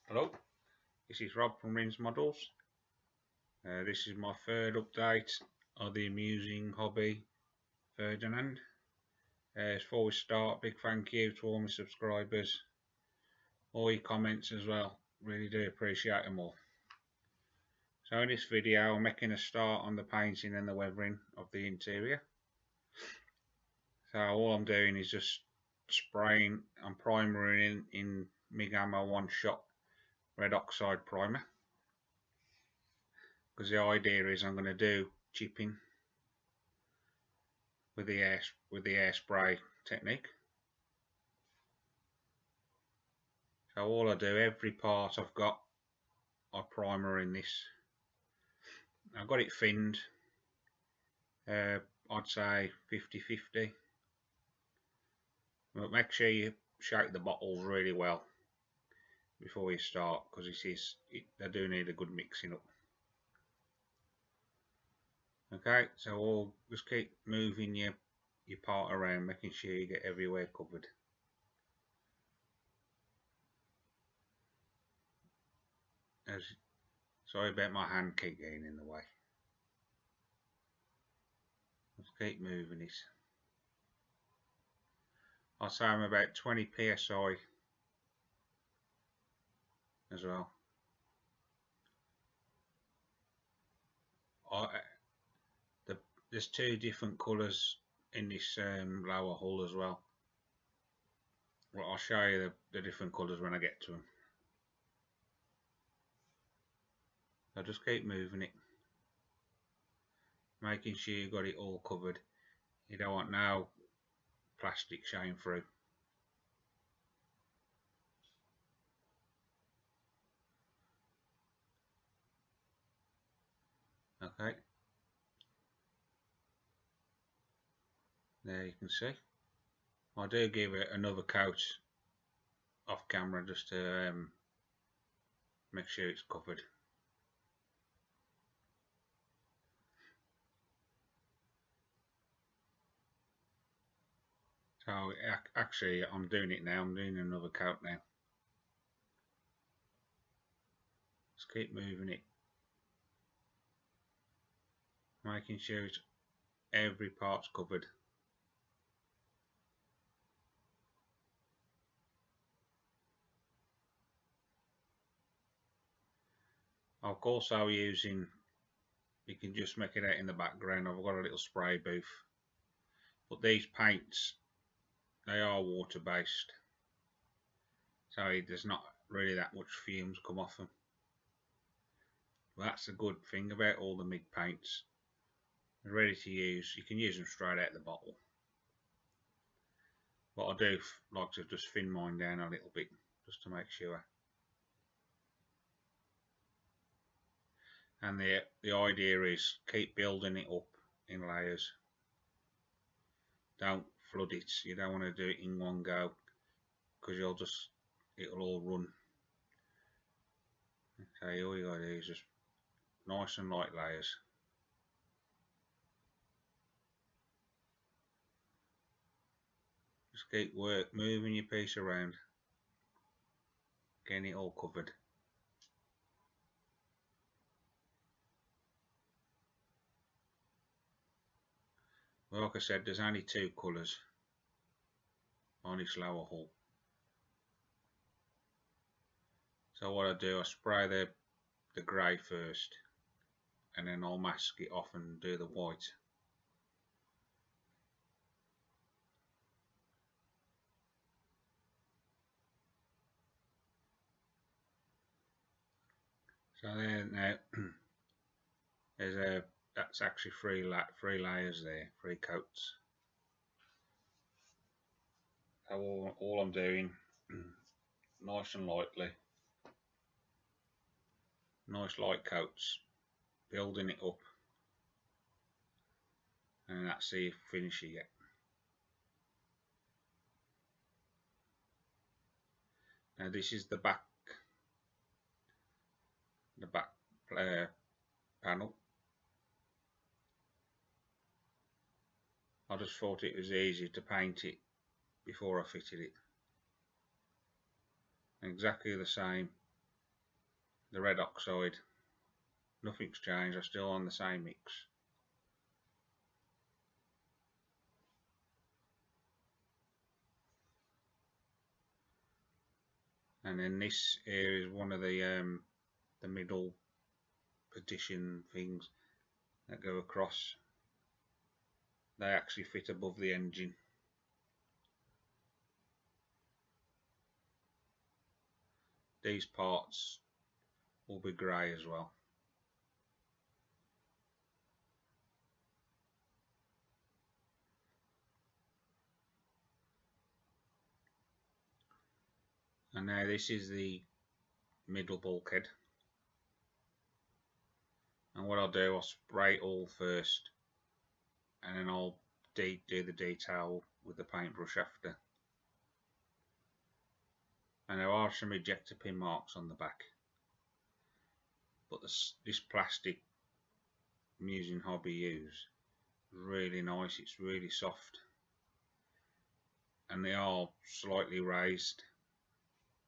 Hello, this is Rob from Rins Models. This is my third update of the amusing hobby Ferdinand. Before we start, big thank you to all my subscribers, all your comments as well. Really do appreciate them all. So in this video I'm making a start on the painting and the weathering of the interior. So all I'm doing is just spraying and primering in Migamo One Shot red oxide primer, because the idea is I'm going to do chipping with the airspray technique. So all I do, every part I've got, I primer in this. I've got it thinned, I'd say 50-50, but make sure you shake the bottles really well before you start, because they do need a good mixing up. Okay, so we'll just keep moving your part around, making sure you get everywhere covered. Sorry about my hand keep getting in the way. Let's keep moving this. I'll say I'm about 20 psi as well. There's two different colours in this lower hull as well. Well, I'll show you the different colours when I get to them. So just keep moving it, making sure you've got it all covered. You don't want no plastic showing through. Okay, there you can see. I do give it another coat off camera just to make sure it's covered. So actually I'm doing it now, I'm doing another coat now. Just keep moving it, making sure every part's covered. I'm also using, you can just make it out in the background, I've got a little spray booth, but these paints, they are water based, so there's not really that much fumes come off them. But that's a good thing about all the MIG paints. They're ready to use, you can use them straight out of the bottle. What I do like to just thin mine down a little bit just to make sure. And the idea is keep building it up in layers. Don't flood it, you don't want to do it in one go, because it'll all run. Okay, all you gotta do is just nice and light layers. Just keep moving your piece around, getting it all covered. Well, like I said, there's only two colours on this lower hull. So what I do, I spray the grey first, and then I'll mask it off and do the white. So there now, that's actually three layers there, 3 coats. So all I'm doing, nice and lightly, nice light coats, building it up, and that's the finish you get. Now this is the back panel. I just thought it was easy to paint it before I fitted it. Exactly the same the red oxide, nothing's changed, I'm still on the same mix. And then this here is one of the middle partition things that go across. They actually fit above the engine. These parts will be grey as well. And now this is the middle bulkhead. And what I'll do, I'll spray it all first, and then I'll do the detail with the paintbrush after. And there are some ejector pin marks on the back, but this plastic Musing Hobby use is really nice, it's really soft, and they are slightly raised,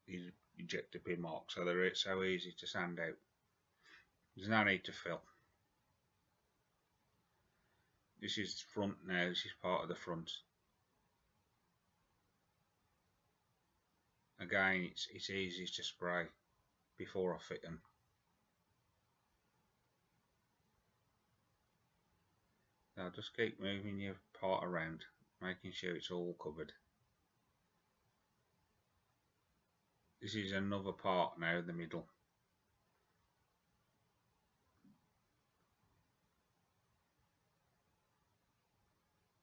these ejector pin marks, so they're so easy to sand out. There's no need to fill. This is front now, this is part of the front. Again, it's easy to spray before I fit them. Now just keep moving your part around, making sure it's all covered. This is another part now in the middle.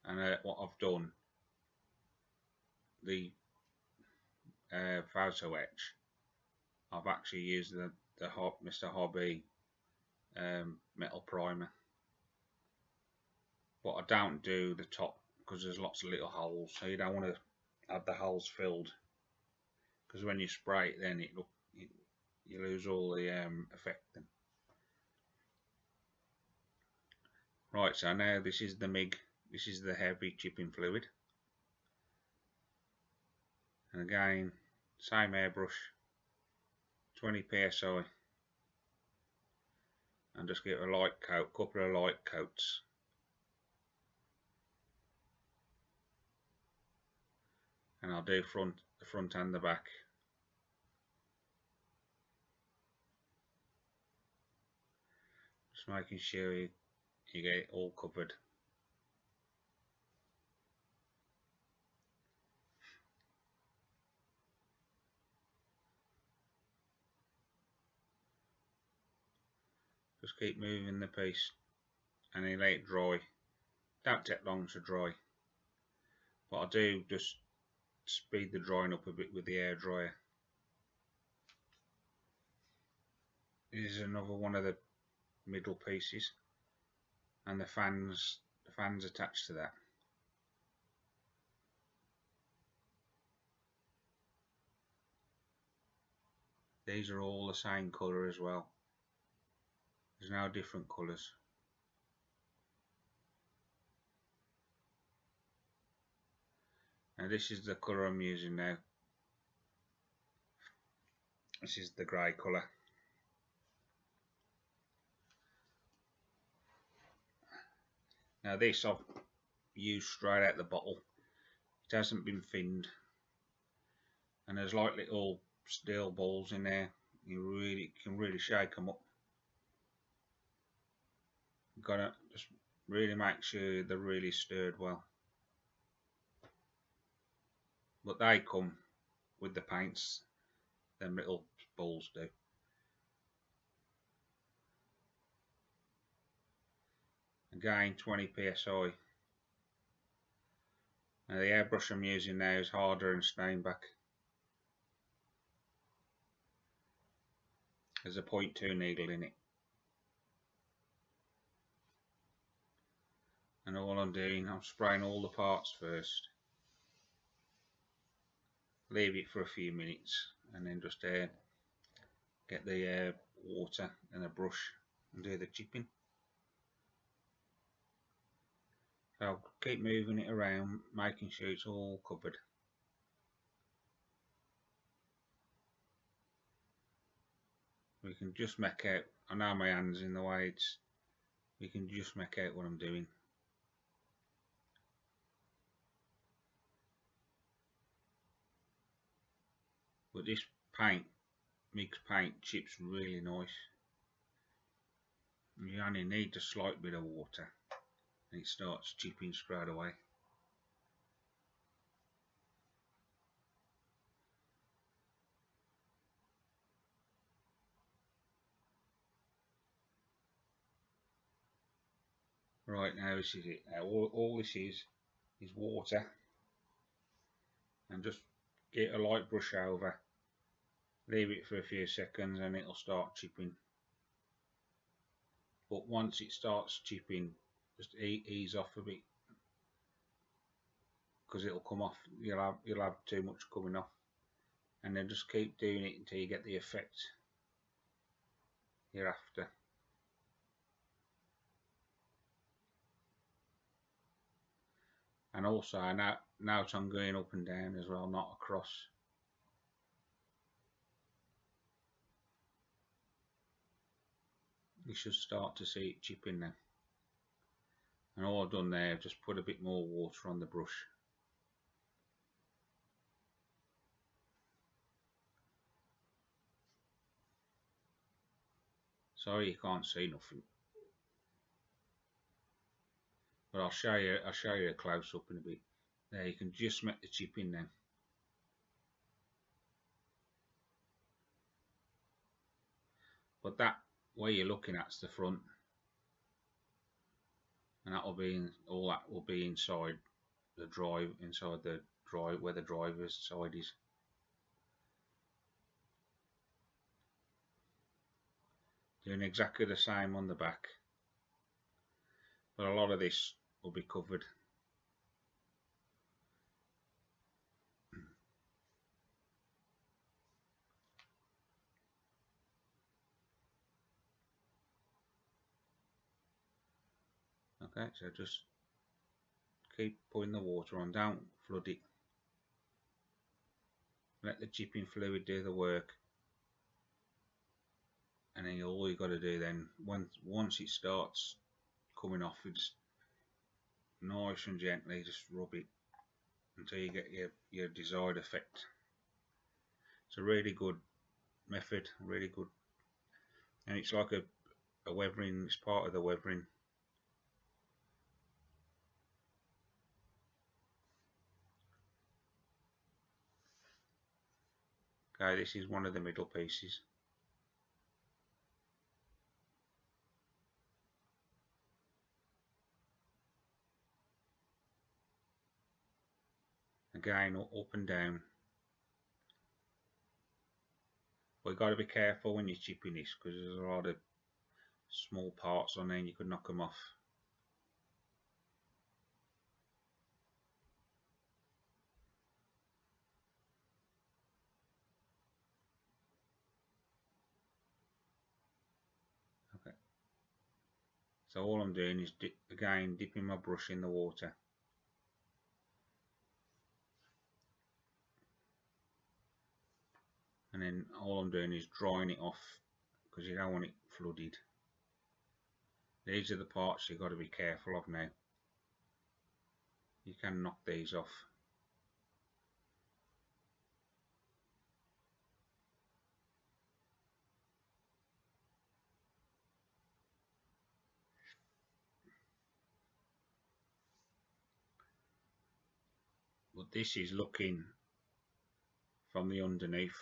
And what I've done, the photo etch, I've actually used the Mr. Hobby metal primer, but I don't do the top because there's lots of little holes, so you don't want to have the holes filled, because when you spray it then you lose all the effect then. Right, so now this is the MIG, this is the heavy chipping fluid, and again same airbrush, 20 psi, and just give it a light coat, couple of light coats. And I'll do the front and the back. Just making sure you get it all covered. Just keep moving the piece and then let it dry. Don't take long to dry, but I do just speed the drying up a bit with the air dryer. This is another one of the middle pieces, and the fans attached to that. These are all the same colour as well. There's no different colours. Now this is the colour I'm using now. This is the grey colour. Now this I've used straight out the bottle. It hasn't been thinned, and there's like little steel balls in there. You can really shake them up. You've got to just really make sure they're really stirred well. But they come with the paints, them little balls do. Again, 20 psi. Now the airbrush I'm using now is harder and Steinbach. There's a 0.2 needle in it. And all I'm doing, I'm spraying all the parts first. Leave it for a few minutes and then just get the water and a brush and do the chipping. So I'll keep moving it around, making sure it's all covered. We can just make out, I know my hand's in the way, we can just make out what I'm doing. But this paint, mixed paint, chips really nice. You only need a slight bit of water and it starts chipping straight away. Right, now this is it. Now all this is water, and just get a light brush over, leave it for a few seconds and it'll start chipping. But once it starts chipping, just ease off a bit, because it'll come off. You'll have too much coming off, and then just keep doing it until you get the effect you're after. And also now it's on going up and down as well, not across. You should start to see it chipping now. And all I've done there, I've just put a bit more water on the brush. Sorry you can't see nothing, but I'll show you a close up in a bit. There, you can just make the chipping now. But that where you're looking at's the front, and that will be all that will be inside the drive, where the driver's side is. Doing exactly the same on the back, but a lot of this will be covered. Okay, so just keep putting the water on, don't flood it. Let the chipping fluid do the work, and then all you got to do then, once it starts coming off, it's nice and gently just rub it until you get your desired effect. It's a really good method, really good, and it's like a weathering. It's part of the weathering. Okay, this is one of the middle pieces. Again, up and down. But you've got to be careful when you're chipping this, because there's a lot of small parts on there and you could knock them off. Okay. So all I'm doing is dipping my brush in the water. And then all I'm doing is drying it off, because you don't want it flooded. These are the parts you've got to be careful of now. You can knock these off. But this is looking from the underneath.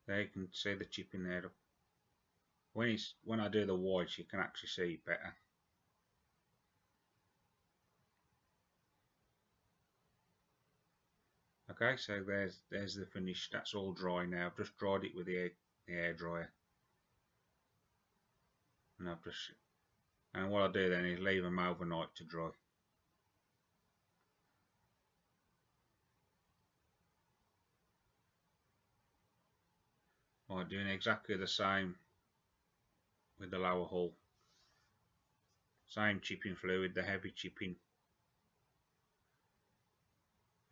There you can see the chipping there. When I do the white, you can actually see it better. Okay, so there's the finish. That's all dry now. I've just dried it with the air dryer, and what I do then is leave them overnight to dry. Right, doing exactly the same with the lower hull. Same chipping fluid, the heavy chipping.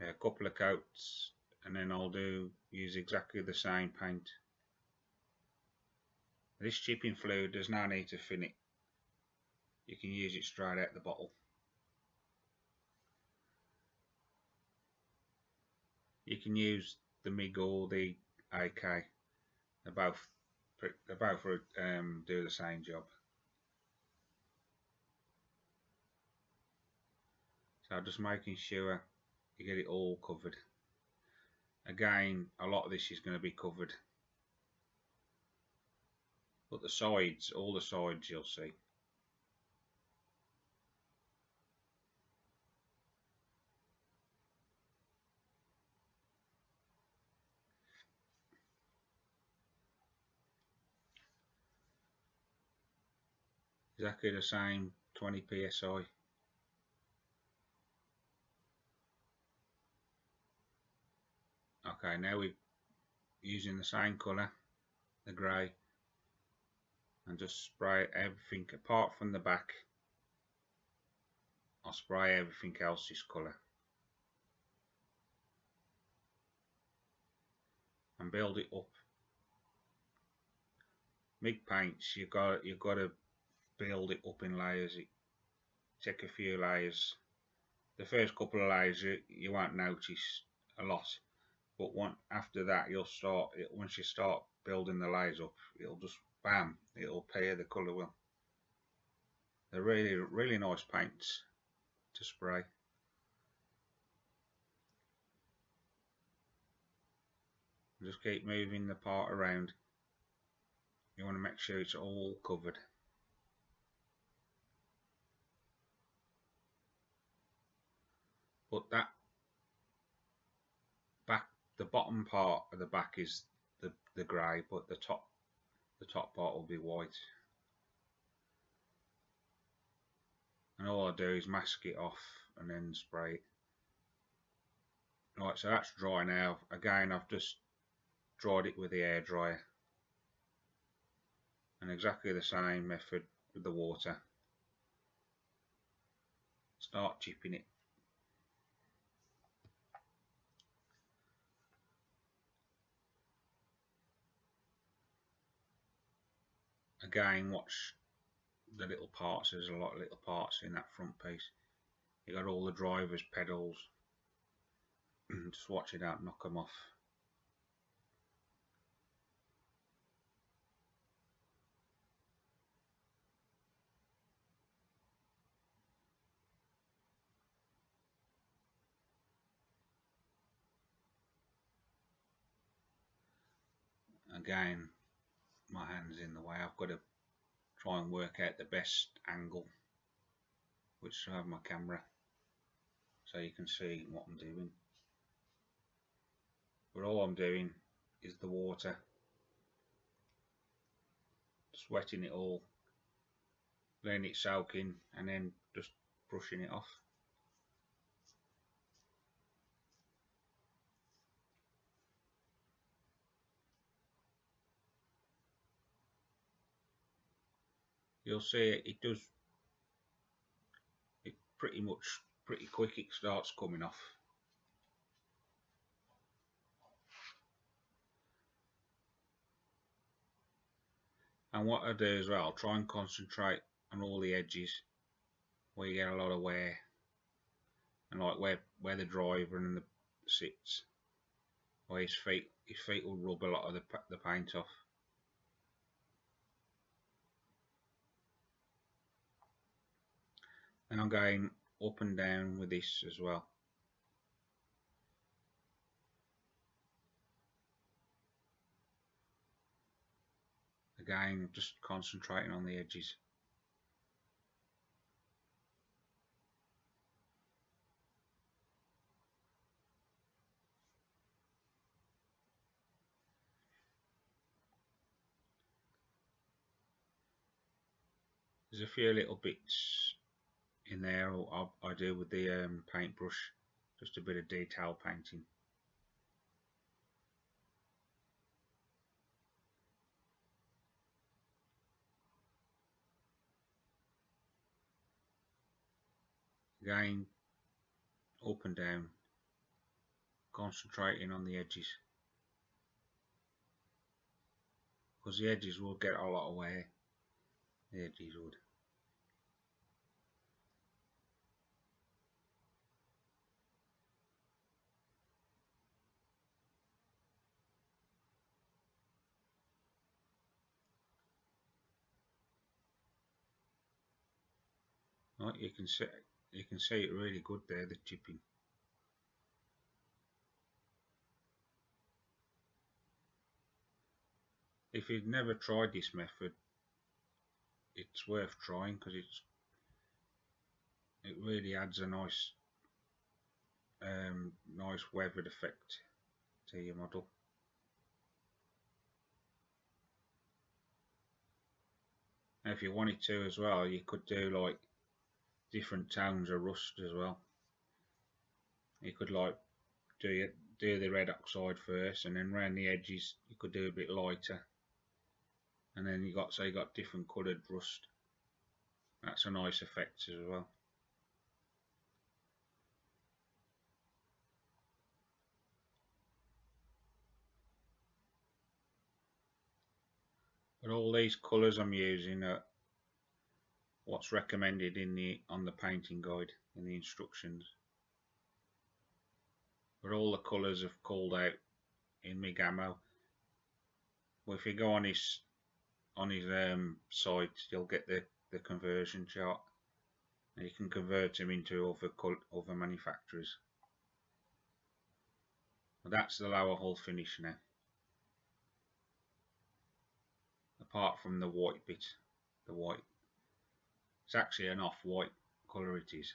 a couple of coats, and then I'll use exactly the same paint. This chipping fluid, there's no need to thin it, you can use it straight out the bottle. You can use the MIG or the AK, they both do the same job. So just making sure you get it all covered. Again, a lot of this is going to be covered, but the sides, all the sides you'll see. Exactly the same, 20 psi. Okay, now we're using the same colour, the grey, and just spray everything apart from the back. I'll spray everything else this colour and build it up. MIG paints, you've got to build it up in layers. It take a few layers. The first couple of layers you won't notice a lot, but after that once you start building the layers up, it'll just bam, it'll appear, the colour will. They're really nice paints to spray. Just keep moving the part around. You want to make sure it's all covered. But that back, the bottom part of the back is the grey, but the top part will be white. And all I do is mask it off and then spray it. Right, so that's dry now. Again, I've just dried it with the hairdryer. And exactly the same method with the water. Start chipping it. Again, watch the little parts. There's a lot of little parts in that front piece. You got all the driver's pedals. Just watch it out, knock them off. Again, my hand's in the way. I've got to try and work out the best angle which to have my camera so you can see what I'm doing. But all I'm doing is the water, just wetting it all, letting it soak in, and then just brushing it off. You'll see it does it pretty quick, it starts coming off. And what I do as well, I'll try and concentrate on all the edges where you get a lot of wear, and like where the driver and the sits, where his feet will rub a lot of the paint off. And I'm going up and down with this as well. Again, just concentrating on the edges. There's a few little bits in there I do with the paintbrush, just a bit of detail painting. Again, up and down. concentrating on the edges, because the edges will get a lot of wear. The edges would. Right, you can see it really good there, the chipping. If you've never tried this method, it's worth trying, because it really adds a nice weathered effect to your model. Now, if you wanted to as well, you could do like different tones of rust as well. You could like do the red oxide first, and then around the edges you could do a bit lighter, and then you got different coloured rust. That's a nice effect as well. But all these colours I'm using are what's recommended on the painting guide in the instructions. But all the colours have called out in my Gammo. Well, if you go on his site, you'll get the conversion chart, and you can convert them into other manufacturers. But that's the lower hull finish now, apart from the white bit. The white, it's actually an off-white colour it is.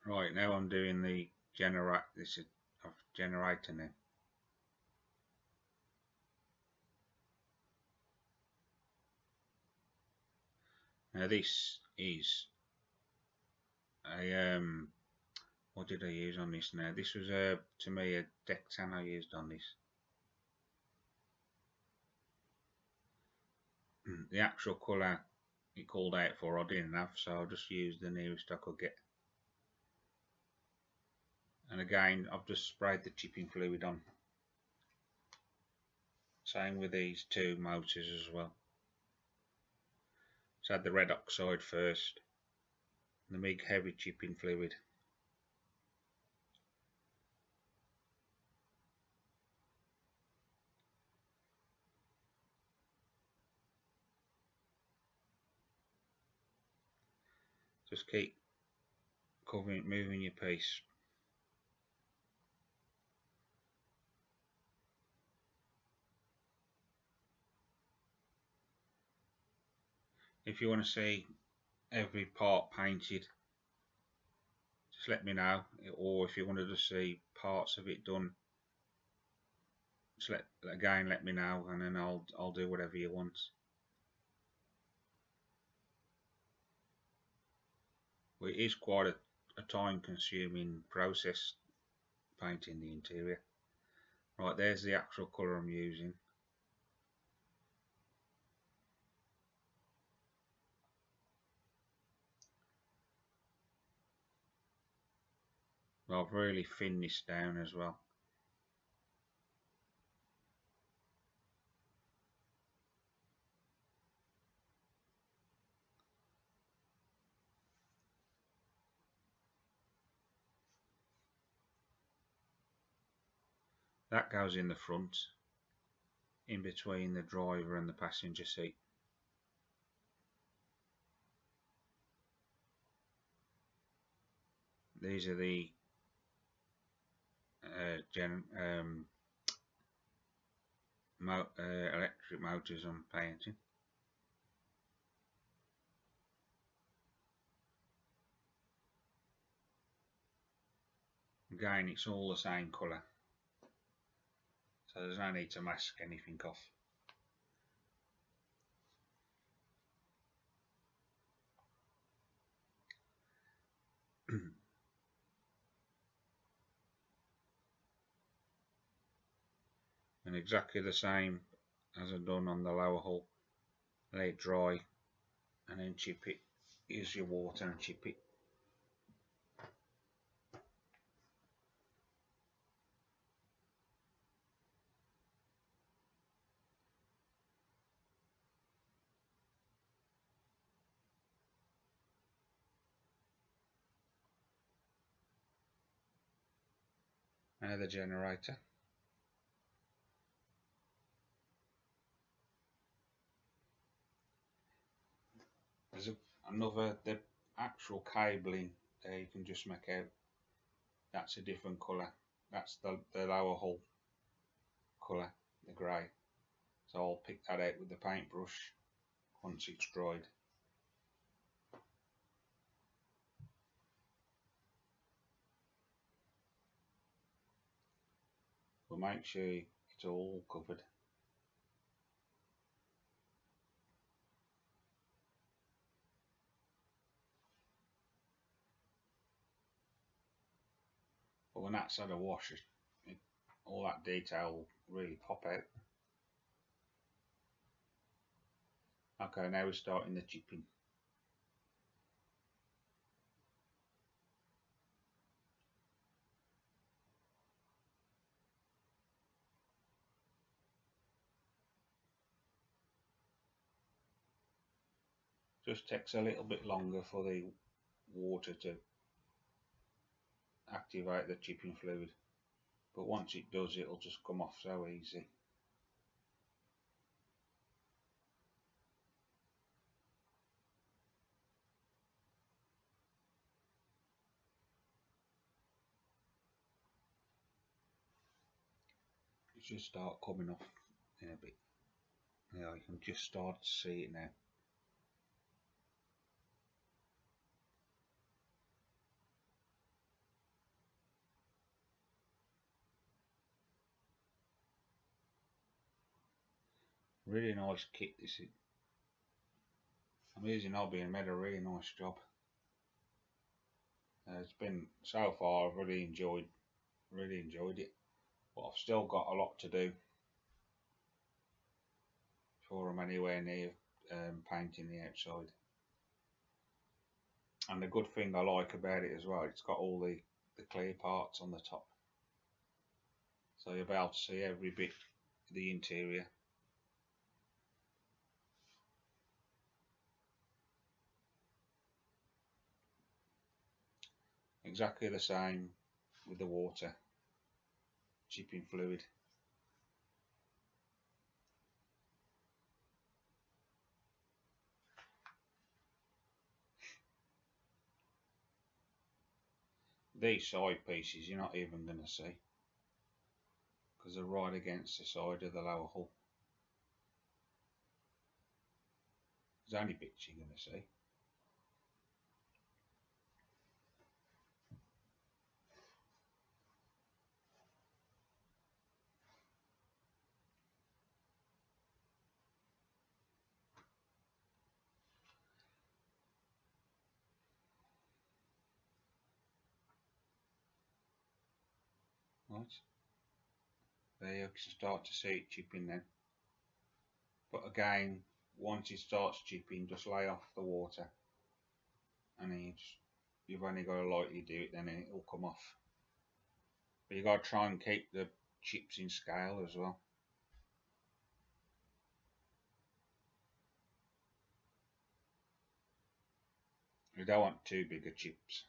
Right, now I'm doing the generator now. Now this is a what did I use on this now? This was to me a deck tan I used on this. The actual colour it called out for I didn't have, so I just used the nearest I could get. And again, I've just sprayed the chipping fluid on. Same with these two motors as well. So add the red oxide first, and the big heavy chipping fluid. Just keep moving your piece. If you want to see every part painted, just let me know, or if you wanted to see parts of it done, just let me know, and then I'll do whatever you want. Well, it is quite a time-consuming process painting the interior. Right, there's the actual colour I'm using. I've really thinned this down as well. That goes in the front, in between the driver and the passenger seat. These are the electric motors I'm painting. Again, it's all the same colour, so there's no need to mask anything off. and exactly the same as I've done on the lower hull. Let it dry and then chip it. Use your water and chip it. Now the generator. There's another, the actual cabling there you can just make out. That's a different colour. That's the lower hull colour, the grey. So I'll pick that out with the paintbrush once it's dried. But make sure it's all covered. But when that's had a wash, all that detail will really pop out. Okay, now we're starting the chipping. Just takes a little bit longer for the water to activate the chipping fluid, but once it does, it'll just come off so easy. It should start coming off in a bit. Yeah, you can just start to see it now. Really nice kit this is. I'm using Hobby and made a really nice job. It's been, so far I've really enjoyed it, but I've still got a lot to do before I'm anywhere near painting the outside. And the good thing I like about it as well, it's got all the clear parts on the top, so you'll be able to see every bit of the interior. Exactly the same with the water, chipping fluid. These side pieces you're not even going to see, because they're right against the side of the lower hull. There's only bits you're going to see. Right, there you can start to see it chipping then. But again, once it starts chipping, just lay off the water, and then you've only got to lightly do it, then it'll come off. But you got to try and keep the chips in scale as well. You don't want too big of chips.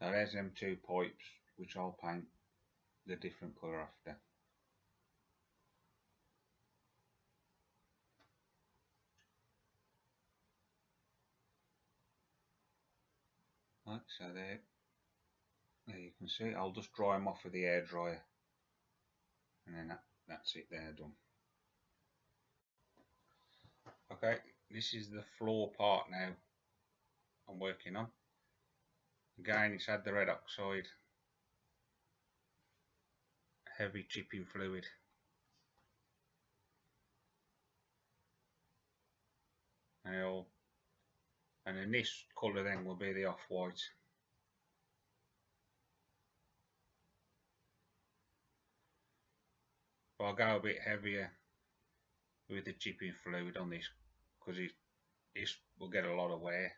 Now there's them two pipes which I'll paint the different colour after. Right, so there you can see. I'll just dry them off with the air dryer, and then that's it there, done. Okay, this is the floor part now I'm working on. Again, it's had the red oxide, heavy chipping fluid. Now And then this colour then will be the off-white. But I'll go a bit heavier with the chipping fluid on this because this will get a lot of wear,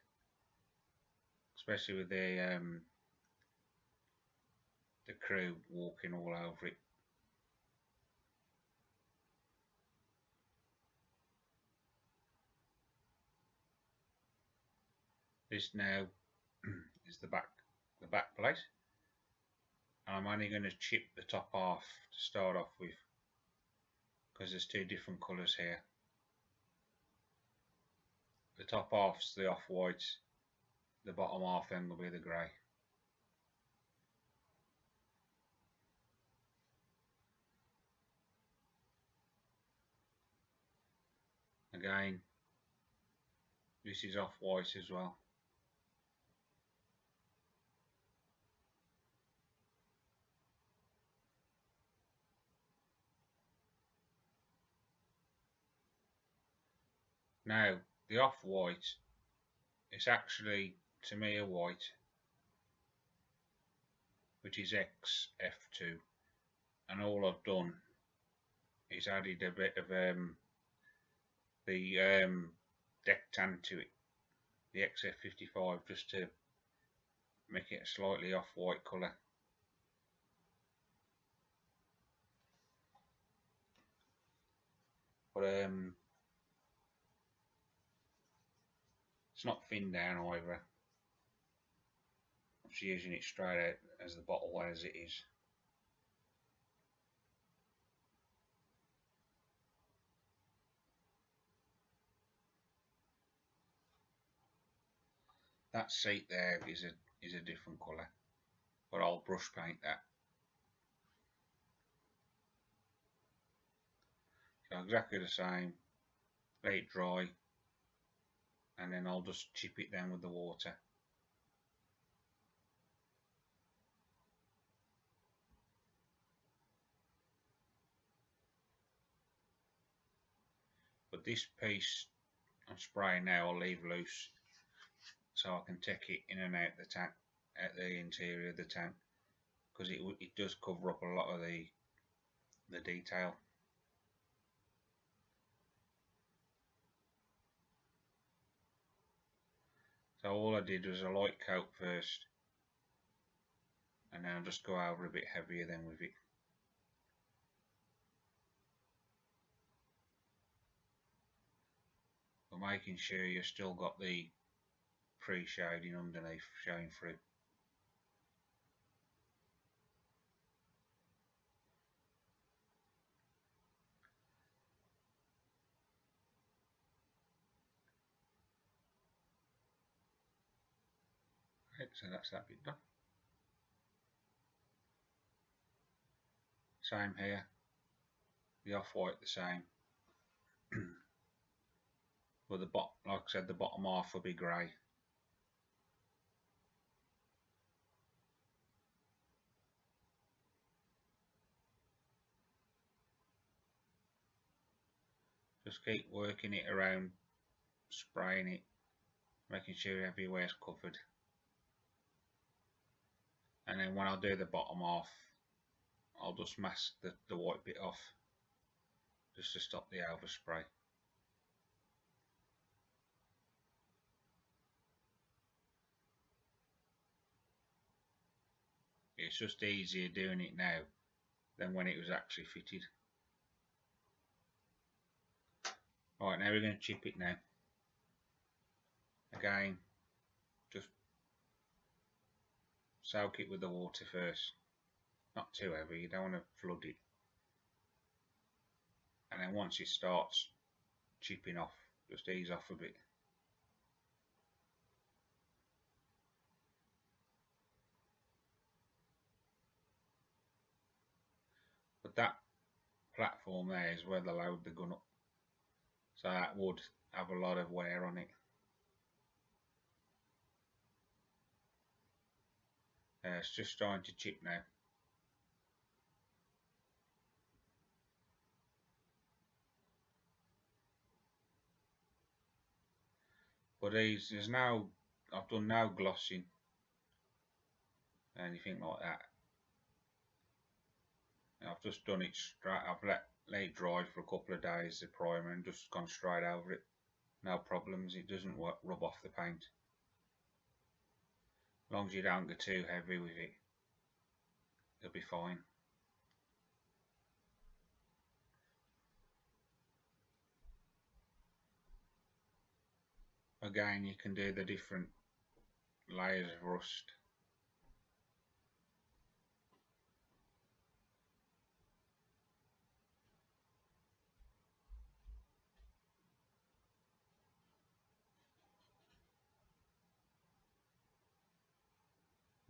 especially with the crew walking all over it. This now is the back plate, and I'm only going to chip the top half to start off with because there's two different colours here. The top half's the off-white, the bottom half then will be the grey. Again, this is off-white as well. Now, the off-white is actually, to me, a white, which is XF2, and all I've done is added a bit of the deck tan to it, the XF55, just to make it a slightly off-white colour. But it's not thinned down either. I'm just using it straight out as the bottle as it is. That seat there is a different colour, but I'll brush paint that. So exactly the same, let it dry, and then I'll just chip it down with the water. But this piece I'm spraying now I'll leave loose so I can take it in and out the tank, out the interior of the tank, because it does cover up a lot of the detail. So all I did was a light coat first, and then I'll just go over a bit heavier then with it. But making sure you've still got the pre-shading underneath showing through. Right, so that's that bit done. Same here, the off-white the same. But like I said, the bottom half will be grey. Just keep working it around, spraying it, making sure everywhere's covered. And then when I do the bottom half, I'll just mask the white bit off, just to stop the overspray. It's just easier doing it now than when it was actually fitted. Right, now we're going to chip it now. Again, just soak it with the water first. Not too heavy, you don't want to flood it. And then once it starts chipping off, just ease off a bit. But that platform there is where they load the gun up, so that would have a lot of wear on it. It's just starting to chip now. But there's no, I've done no glossing, anything like that. I've just done it straight, I've let it dry for a couple of days, the primer, and just gone straight over it. No problems, it doesn't rub off the paint. As long as you don't get too heavy with it, it'll be fine. Again, you can do the different layers of rust.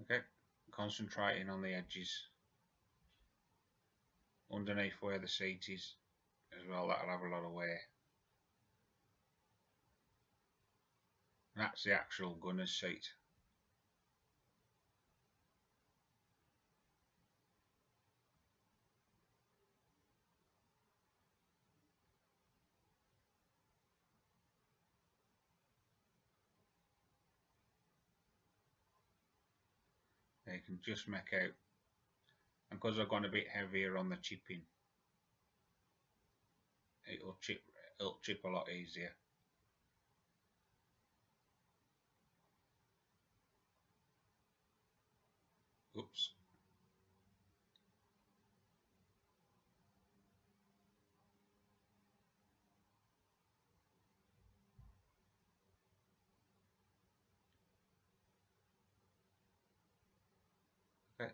Okay, concentrating on the edges, underneath where the seat is as well, that'll have a lot of wear. And that's the actual gunner's seat. You can just make out, and because I've gone a bit heavier on the chipping, it'll chip a lot easier. Oops. Okay.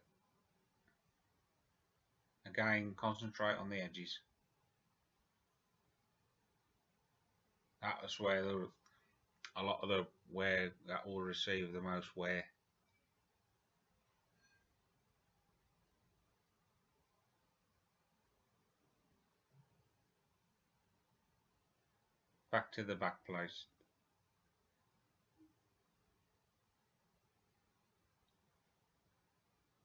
Again, concentrate on the edges. That's where a lot of the wear, that will receive the most wear. Back to the back place.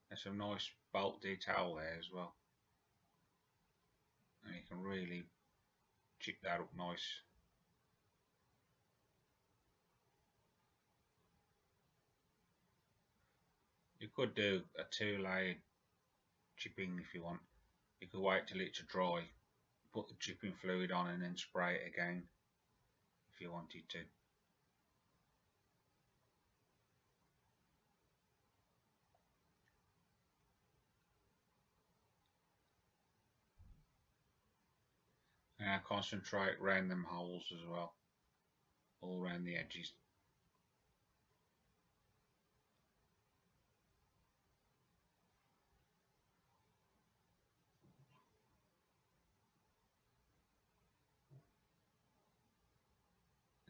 There's some nice bolt detail there as well. And you can really chip that up nice. You could do a 2-layer chipping if you want. You could wait till it's dry, put the chipping fluid on and then spray it again if you wanted to. And I concentrate around them holes as well, all around the edges.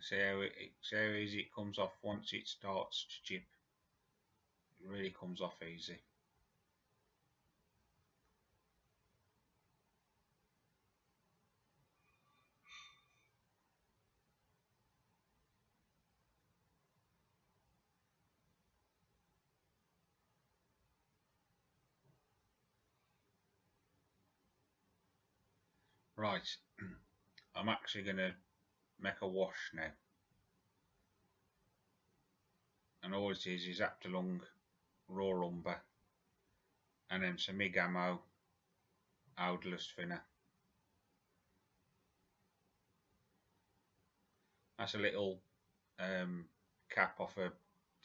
See how easy it comes off once it starts to chip. It really comes off easy. Right, I'm actually going to make a wash now. And all it is Aptalung raw umber and then some Migamo odorless thinner. That's a little cap off a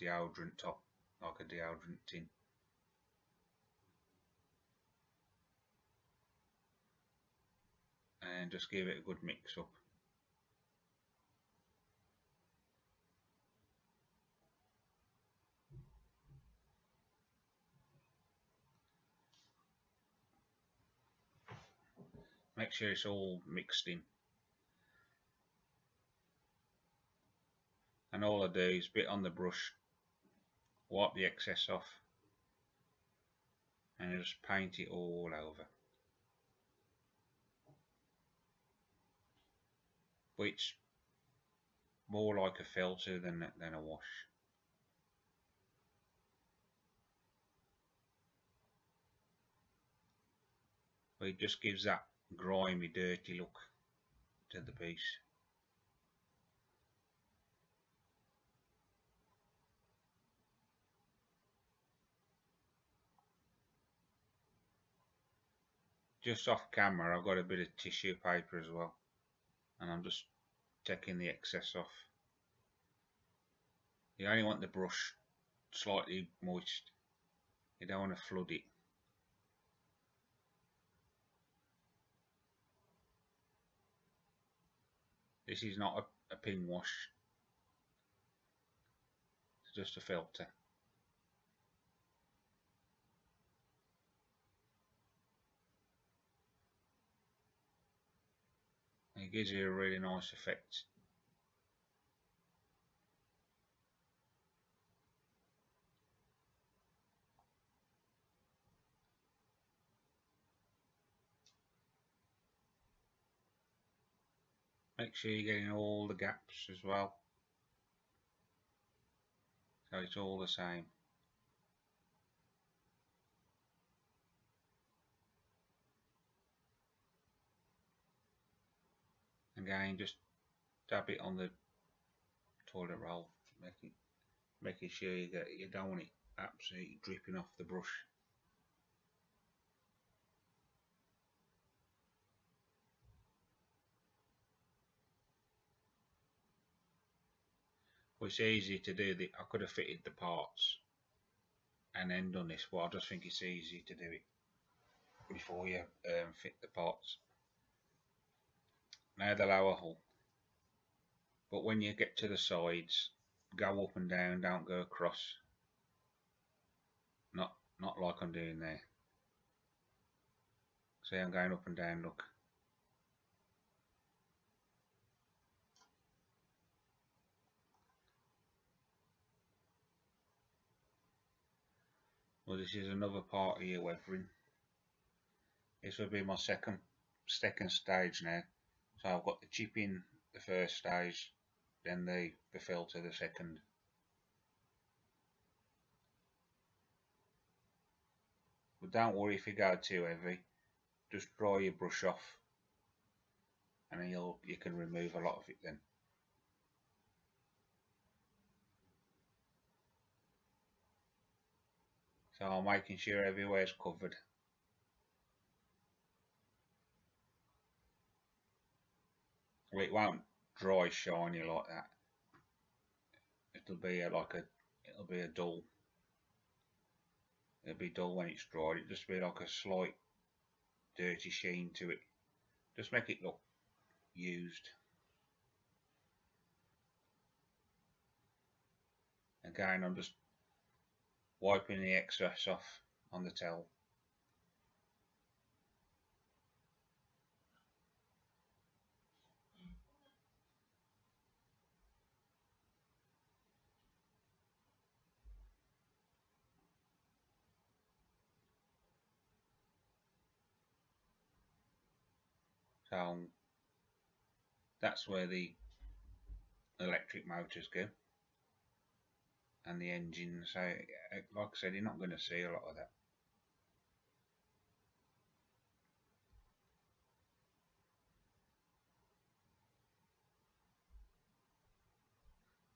deodorant top, like a deodorant tin. And just give it a good mix up. Make sure it's all mixed in. And all I do is bit on the brush, wipe the excess off, and just paint it all over. But it's more like a filter than a wash. But it just gives that grimy, dirty look to the piece. just off camera I've got a bit of tissue paper as well, and I'm just taking the excess off. You only want the brush slightly moist, you don't want to flood it. This is not a pin wash, it's just a filter. It gives you a really nice effect. Make sure you're getting all the gaps as well, so it's all the same. Again, just dab it on the toilet roll, making sure you don't want it absolutely dripping off the brush. Well, it's easy to do. I could have fitted the parts and then done this, but I just think it's easy to do it before you fit the parts. Now the lower hull, but when you get to the sides, go up and down, don't go across. Not like I'm doing there. See, I'm going up and down, look. Well, this is another part of your weathering. This will be my second stage now. So I've got the chipping the first stage, then the filter the second. But don't worry if you go too heavy, just dry your brush off and then you can remove a lot of it then. So I'm making sure everywhere's covered. Well, it won't dry shiny like that. It'll be it'll be a dull. It'll be dull when it's dried. It'll just be like a slight dirty sheen to it. Just make it look used. Again, I'm just wiping the excess off on the towel. So that's where the electric motors go and the engine. So like I said, you're not going to see a lot of that.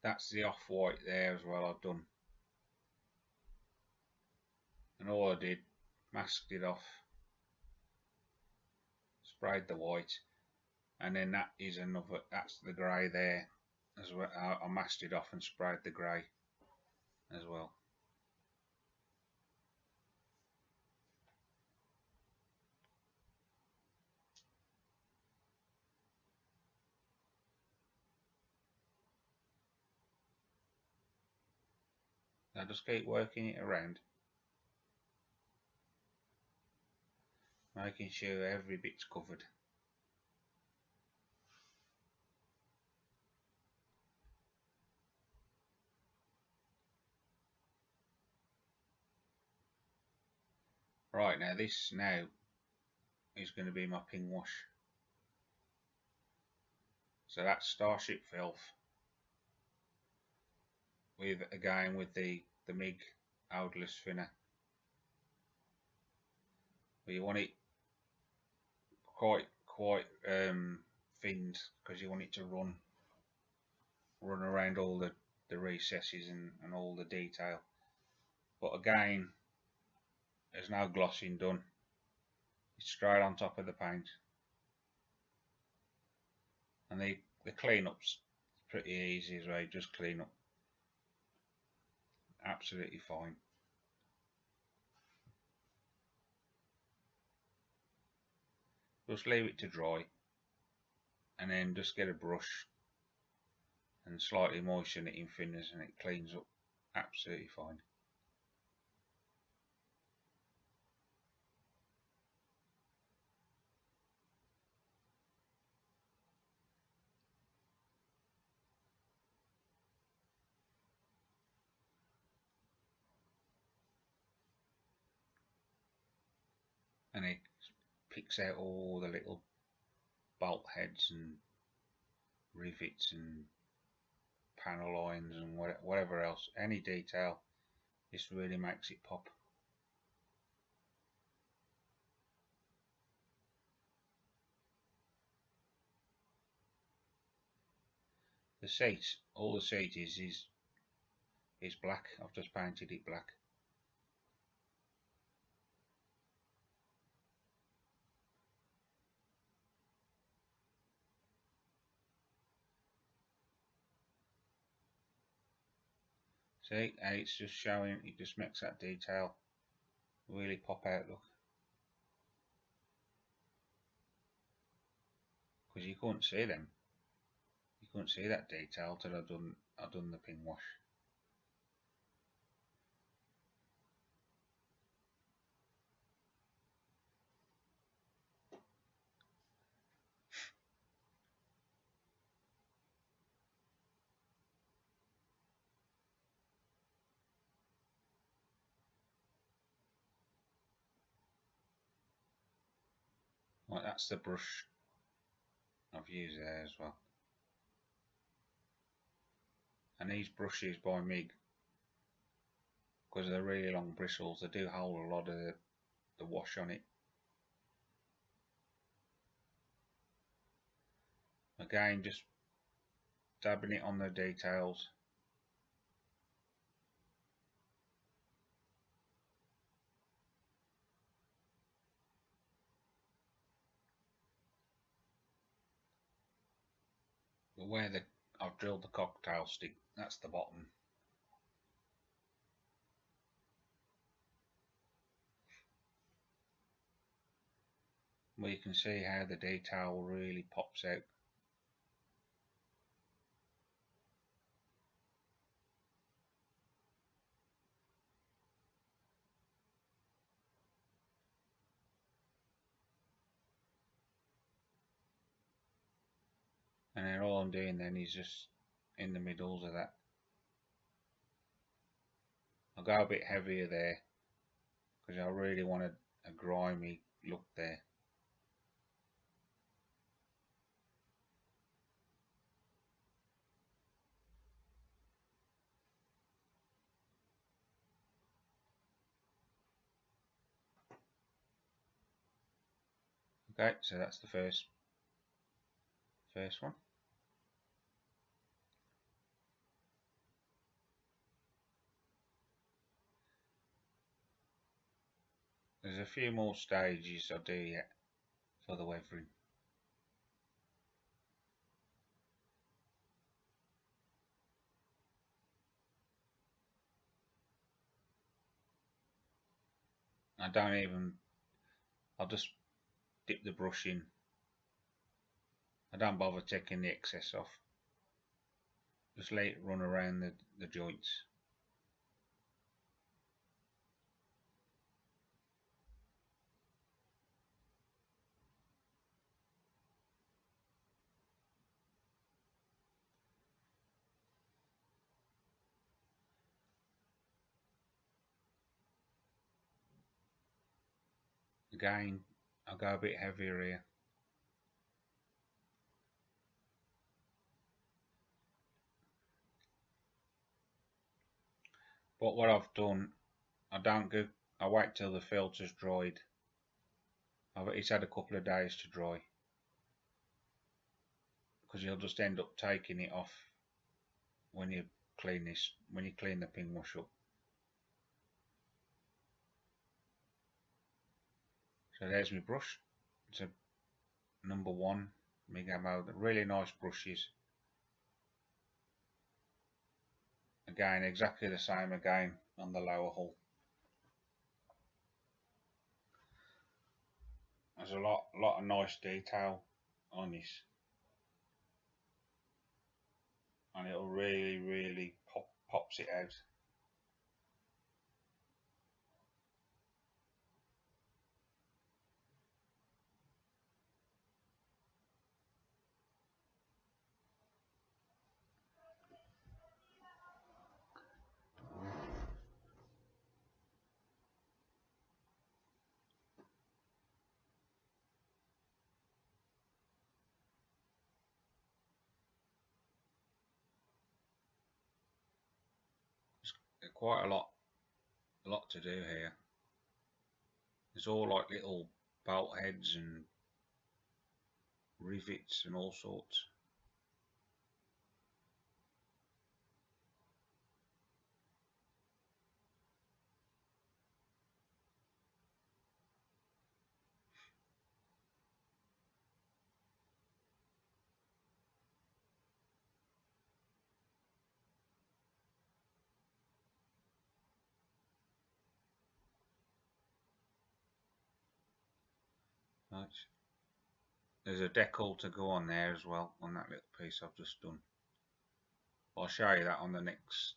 That's the off-white there as well I've done. And all I did, masked it off, sprayed the white, and then that's the grey there as well. I masked it off and sprayed the grey as well. Now just keep working it around, making sure every bit's covered. Right, now this now is going to be my pin wash. So that's Starship Filth with the MIG odorless thinner. But you want it quite thinned because you want it to run around all the recesses and all the detail. But again, there's no glossing done. It's straight on top of the paint, and the cleanup's pretty easy as well. Just clean up absolutely fine. Just leave it to dry, and then just get a brush and slightly moisten it in thinners, and it cleans up absolutely fine. And it picks out all the little bolt heads and rivets and panel lines and whatever else, any detail. This really makes it pop. The seat, all the seat is black. I've just painted it black. See, it's just showing, it just makes that detail really pop out, look. Because you couldn't see them. You couldn't see that detail till I've done the pin wash. Right, that's the brush I've used there as well. And these brushes by Mig, because they're really long bristles, they do hold a lot of the wash on it. Again, just dabbing it on the details. But where I've drilled the cocktail stick, that's the bottom. Where you can see how the detail really pops out. And then all I'm doing then is just in the middles of that. I'll go a bit heavier there because I really want a grimy look there. Okay, so that's the first one. There's a few more stages I'll do yet for the weathering. I'll just dip the brush in. I don't bother taking the excess off. Just let it run around the joints. Again, I'll go a bit heavier here. But what I've done, I wait till the filter's dried. It's had a couple of days to dry. Because you'll just end up taking it off when you clean the pin wash up. So there's my brush. It's a number 1 Migamo. Really nice brushes. Again, exactly the same again on the lower hull. There's a lot of nice detail on this, and it'll really pops it out. There's quite a lot to do here. There's all like little bolt heads and rivets and all sorts. Right. There's a decal to go on there as well on that little piece I've just done. I'll show you that on the next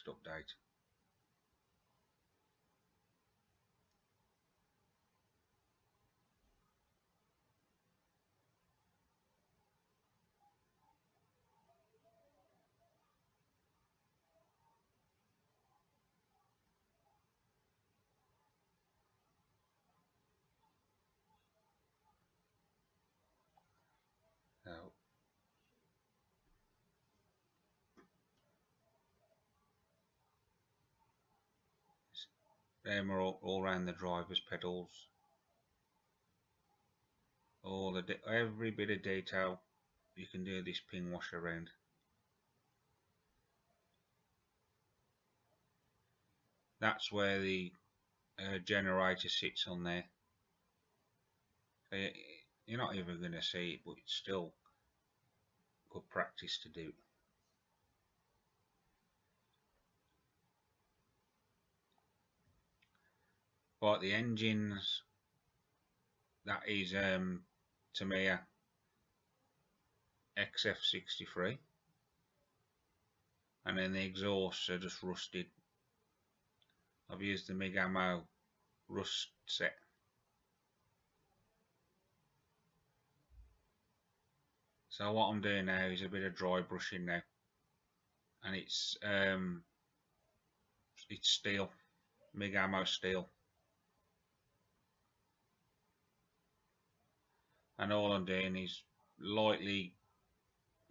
update. So them are all around the driver's pedals. Every bit of detail you can do this ping wash around. That's where the generator sits on there. You're not even going to see it, but it's still good practice to do. But the engines, that is Tamiya XF63, and then the exhausts are just rusted. I've used the Migamo rust set. So what I'm doing now is a bit of dry brushing now, and it's steel, Migamo steel, and all I'm doing is lightly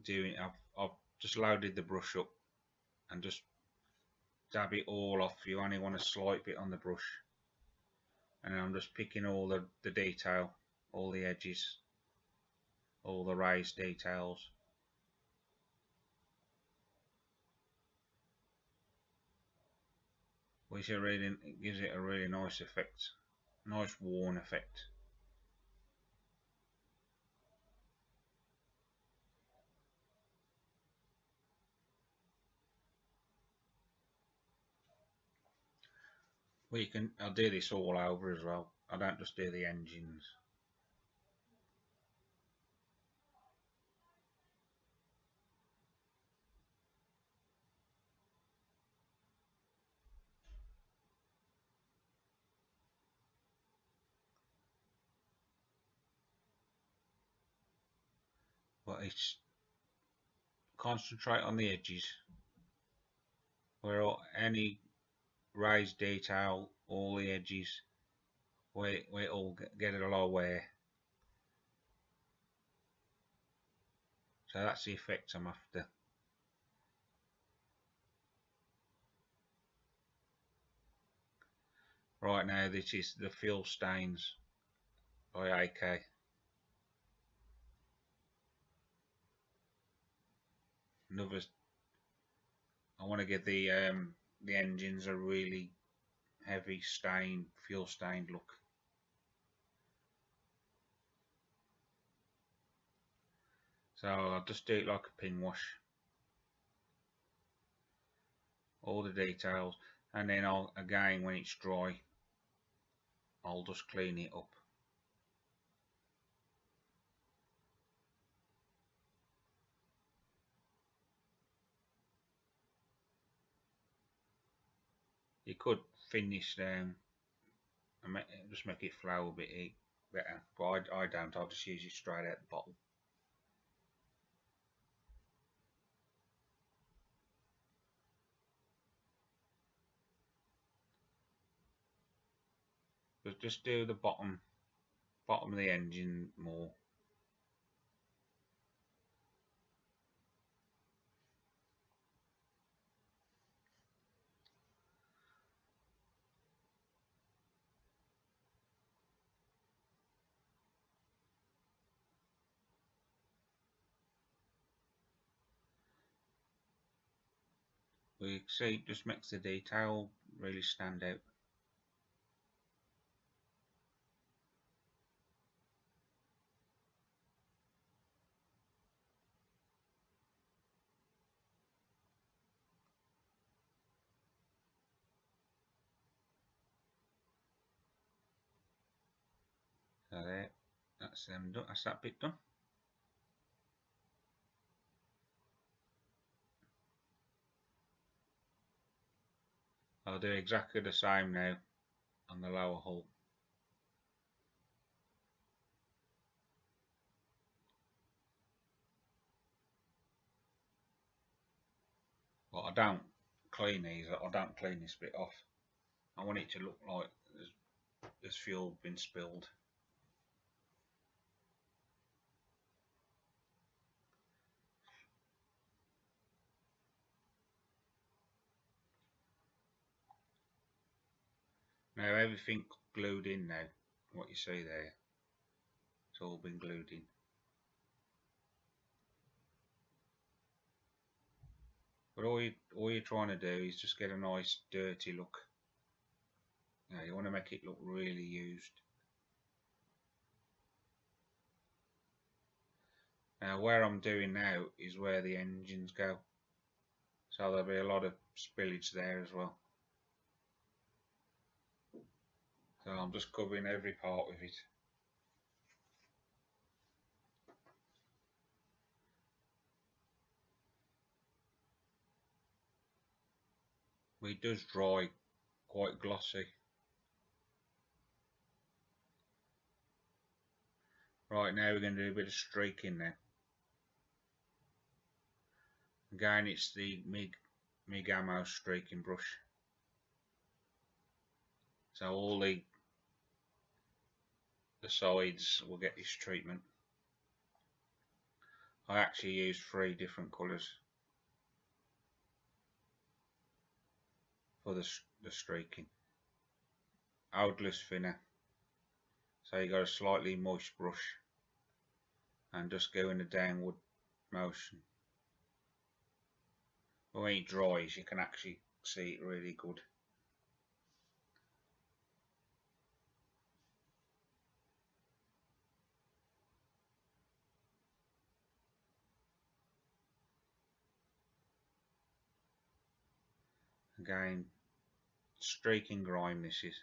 doing. I've just loaded the brush up and just dab it all off. You only want a slight bit on the brush, and I'm just picking all the detail, all the edges, all the raised details. Which it gives it a really nice effect, nice worn effect. Well, I'll do this all over as well. I don't just do the engines. But it's concentrate on the edges, where any raised detail, all the edges, where it all get a lot of wear. So that's the effect I'm after. Right now, this is the Fuel Stains by AK. I want to give the engines a really heavy fuel stained look. So I'll just do it like a pin wash, all the details, and then I'll, again when it's dry, I'll just clean it up. You could finish down and just make it flow a bit better, but I don't, I'll just use it straight out the bottle. But just do the bottom of the engine more. We see it just makes the detail really stand out. So there, that's done. That's that bit done. I'll do exactly the same now on the lower hull. But I don't clean these. I don't clean this bit off. I want it to look like there's fuel been spilled. Now everything glued in now. What you see there, it's all been glued in. But all you're trying to do is just get a nice dirty look. You want to make it look really used. Now where I'm doing now is where the engines go. So there'll be a lot of spillage there as well. So I'm just covering every part with it. It does dry quite glossy. Right, now we're going to do a bit of streaking now. Again, it's the MIG Ammo streaking brush. So all the sides will get this treatment. I actually use 3 different colours for the streaking. Odorless thinner. So you got a slightly moist brush and just go in a downward motion. But when it dries, you can actually see it really good. Again, streaking grime this is.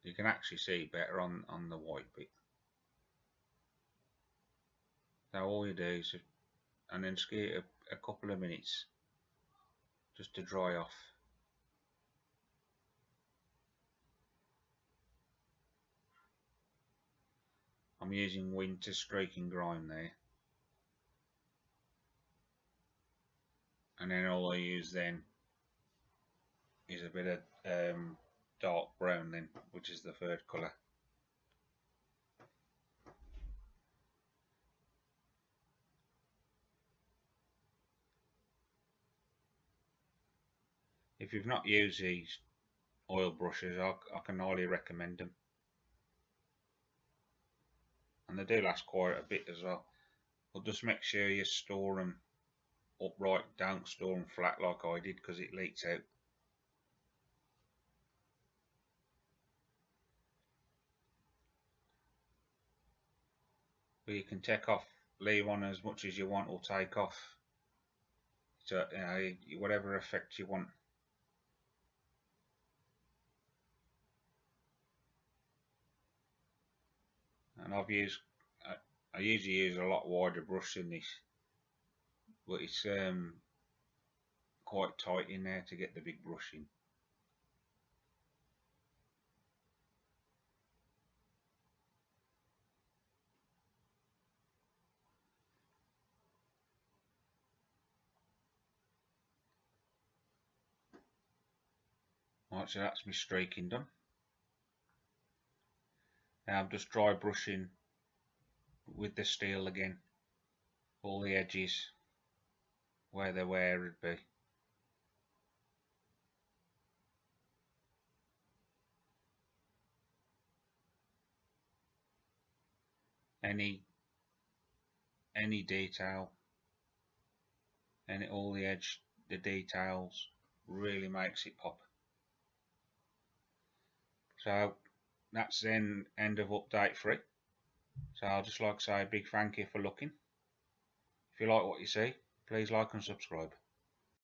You can actually see it better on the white bit. So all you do is, and then just give it a couple of minutes just to dry off. I'm using winter streaking grime there. And then all I use then is a bit of dark brown then, which is the 3rd colour. If you've not used these oil brushes, I can highly recommend them. And they do last quite a bit as well. But just make sure you store them upright, don't store them flat like I did because it leaks out. but you can take off, leave on as much as you want, or take off to whatever effect you want. And I usually use a lot wider brush than this, but it's quite tight in there to get the big brush in. Right, so that's my streaking done. Now I'm just dry brushing with the steel again, all the edges where the wear would be. Any detail, and all the details really makes it pop. So that's the end of update 3. So I'll just like to say a big thank you for looking. If you like what you see, please like and subscribe.